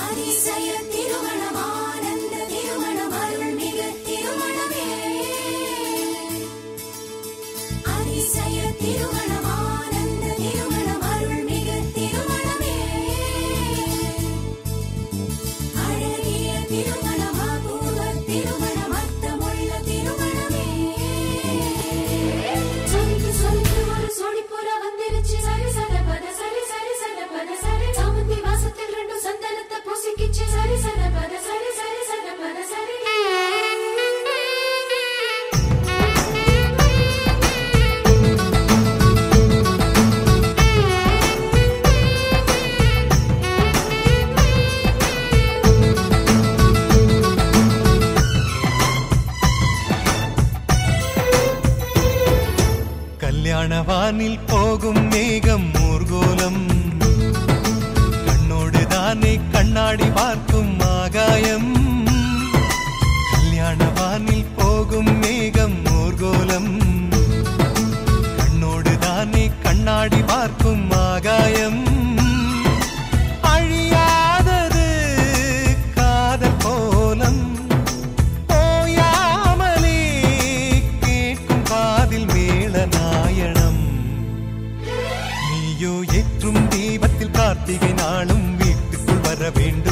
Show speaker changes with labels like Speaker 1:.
Speaker 1: அதிசய திருமணம் ஆனந்த திருமணம் அருள்மிகு திருமணமே அதிசய திருமணம் ஆனந்த திருமணம் அருள்மிகு திருமணமே அழகிய திருமணம் அபூர்வ திருமணம் அர்த்தமுள்ள திருமணமே சொல்லிட்டு சொல்லிட்டு ஒரு சோடிப்புற வந்துருச்சு சரி சத பத சரி சரி சத பத சரி சாமந்தி வாசத்தில் ரெண்டு சந்தனத்தை பூசிக்கிச்சு சரி சத பத சரி சரி சத பத சரி
Speaker 2: கல்யாணவானில் போகும் மேகம் ஊர்கோலம் கண்ணோடு தானே கண்ணாடி பார்க்கும் ஆகாயம் கல்யாணவானில் போகும் மேகம் ஊர்கோலம் கண்ணோடு தானே கண்ணாடி பார்க்கும் ஆகாயம் அழியாதது காதல் கோலம் போயாமலே கேட்கும் காதில் மேள நாயணம் நீயோ ஏற்றும் தீபத்தில் கார்த்திகை நாளும் வீட்டுக்குள் வர வேண்டும்